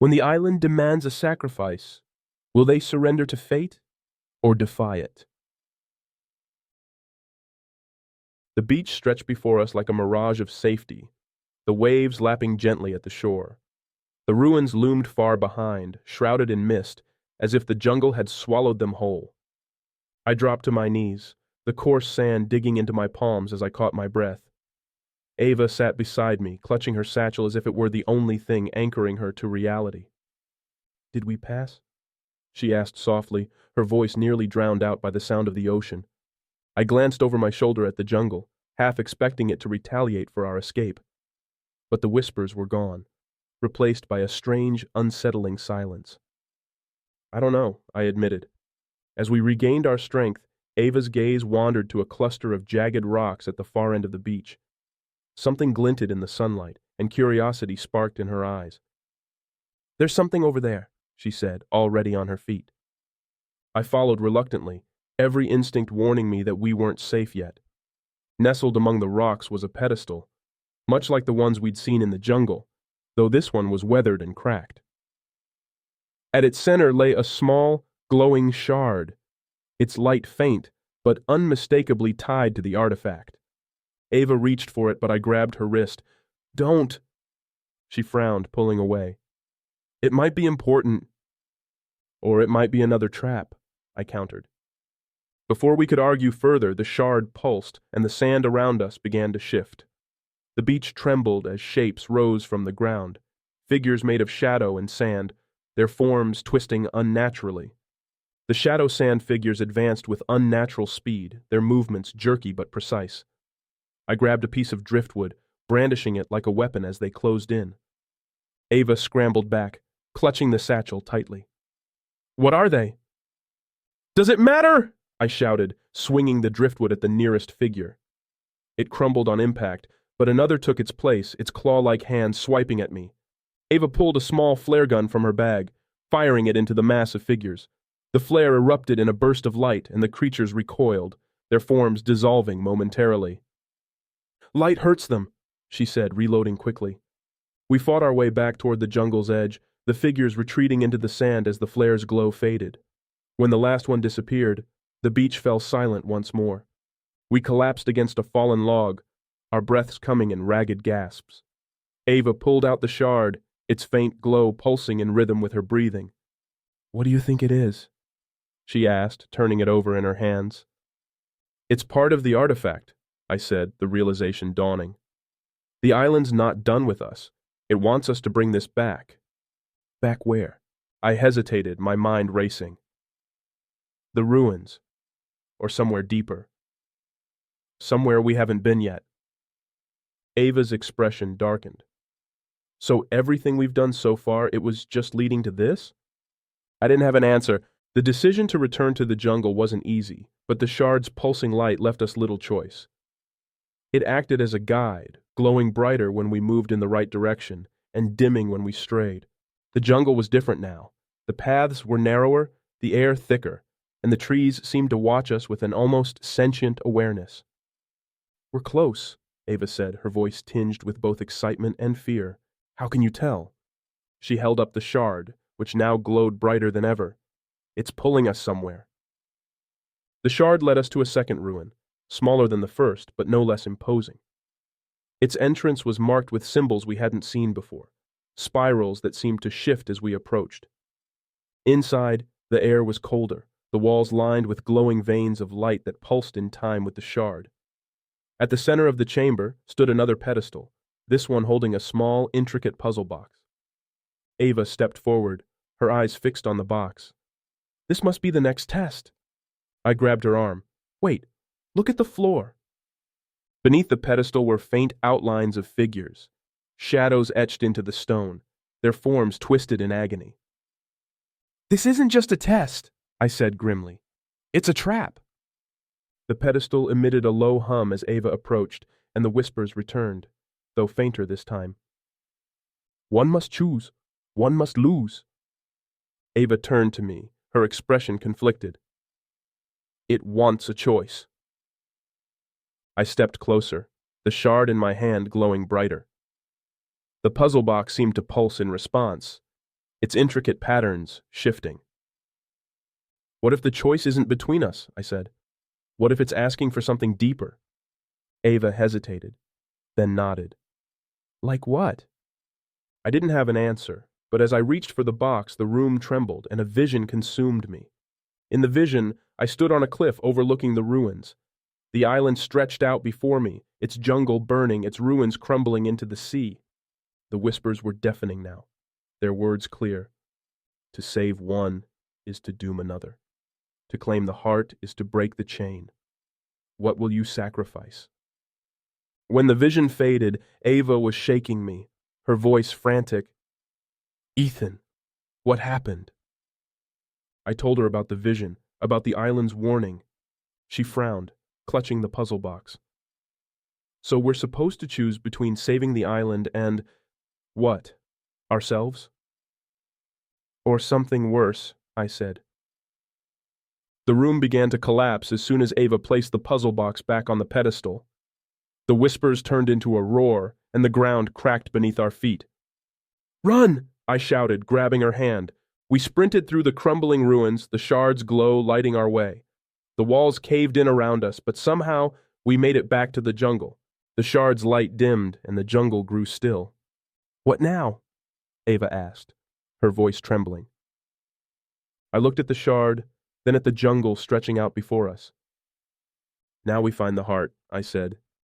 When the island demands a sacrifice, will they surrender to fate or defy it? The beach stretched before us like a mirage of safety, the waves lapping gently at the shore. The ruins loomed far behind, shrouded in mist, as if the jungle had swallowed them whole. I dropped to my knees, the coarse sand digging into my palms as I caught my breath. Ava sat beside me, clutching her satchel as if it were the only thing anchoring her to reality. "Did we pass?" she asked softly, her voice nearly drowned out by the sound of the ocean. I glanced over my shoulder at the jungle, half expecting it to retaliate for our escape. But the whispers were gone, replaced by a strange, unsettling silence. "I don't know," I admitted. As we regained our strength, Ava's gaze wandered to a cluster of jagged rocks at the far end of the beach. Something glinted in the sunlight, and curiosity sparked in her eyes. "There's something over there," she said, already on her feet. I followed reluctantly, every instinct warning me that we weren't safe yet. Nestled among the rocks was a pedestal, much like the ones we'd seen in the jungle, though this one was weathered and cracked. At its center lay a small, glowing shard, its light faint, but unmistakably tied to the artifact. Ava reached for it, but I grabbed her wrist. "Don't!" She frowned, pulling away. "It might be important." "Or it might be another trap," I countered. Before we could argue further, the shard pulsed, and the sand around us began to shift. The beach trembled as shapes rose from the ground, figures made of shadow and sand, their forms twisting unnaturally. The shadow sand figures advanced with unnatural speed, their movements jerky but precise. I grabbed a piece of driftwood, brandishing it like a weapon as they closed in. Ava scrambled back, clutching the satchel tightly. "What are they?" "Does it matter?" I shouted, swinging the driftwood at the nearest figure. It crumbled on impact, but another took its place, its claw-like hand swiping at me. Ava pulled a small flare gun from her bag, firing it into the mass of figures. The flare erupted in a burst of light, and the creatures recoiled, their forms dissolving momentarily. "Light hurts them," she said, reloading quickly. We fought our way back toward the jungle's edge, the figures retreating into the sand as the flare's glow faded. When the last one disappeared, the beach fell silent once more. We collapsed against a fallen log, our breaths coming in ragged gasps. Ava pulled out the shard, its faint glow pulsing in rhythm with her breathing. "What do you think it is?" she asked, turning it over in her hands. "It's part of the artifact," I said, the realization dawning. "The island's not done with us. It wants us to bring this back." "Back where?" I hesitated, my mind racing. "The ruins. Or somewhere deeper. Somewhere we haven't been yet." Ava's expression darkened. "So everything we've done so far, it was just leading to this?" I didn't have an answer. The decision to return to the jungle wasn't easy, but the shard's pulsing light left us little choice. It acted as a guide, glowing brighter when we moved in the right direction, and dimming when we strayed. The jungle was different now. The paths were narrower, the air thicker, and the trees seemed to watch us with an almost sentient awareness. "We're close," Ava said, her voice tinged with both excitement and fear. "How can you tell?" She held up the shard, which now glowed brighter than ever. "It's pulling us somewhere." The shard led us to a second ruin, smaller than the first, but no less imposing. Its entrance was marked with symbols we hadn't seen before, spirals that seemed to shift as we approached. Inside, the air was colder, the walls lined with glowing veins of light that pulsed in time with the shard. At the center of the chamber stood another pedestal, this one holding a small, intricate puzzle box. Ava stepped forward, her eyes fixed on the box. "This must be the next test." I grabbed her arm. "Wait, look at the floor." Beneath the pedestal were faint outlines of figures, shadows etched into the stone, their forms twisted in agony. "This isn't just a test," I said grimly. "It's a trap." The pedestal emitted a low hum as Ava approached, and the whispers returned, though fainter this time. "One must choose. One must lose." Ava turned to me, her expression conflicted. "It wants a choice." I stepped closer, the shard in my hand glowing brighter. The puzzle box seemed to pulse in response. its intricate patterns shifting. What if the choice isn't between us? I said. What if it's asking for something deeper? Ava hesitated, then nodded. Like what? I didn't have an answer, but as I reached for the box, the room trembled and a vision consumed me. In the vision, I stood on a cliff overlooking the ruins. The island stretched out before me, its jungle burning, its ruins crumbling into the sea. The whispers were deafening now, their words clear. To save one is to doom another. To claim the heart is to break the chain. What will you sacrifice? When the vision faded, Ava was shaking me, her voice frantic. Ethan, what happened? I told her about the vision, about the island's warning. She frowned, clutching the puzzle box. So we're supposed to choose between saving the island and… what? Ourselves? Or something worse, I said. The room began to collapse as soon as Ava placed the puzzle box back on the pedestal. The whispers turned into a roar, and the ground cracked beneath our feet. Run! I shouted, grabbing her hand. We sprinted through the crumbling ruins, the shards' glow lighting our way. The walls caved in around us, but somehow we made it back to the jungle. The shards' light dimmed, and the jungle grew still. What now? Ava asked, her voice trembling. I looked at the shard, then at the jungle stretching out before us. Now we find the heart, I said,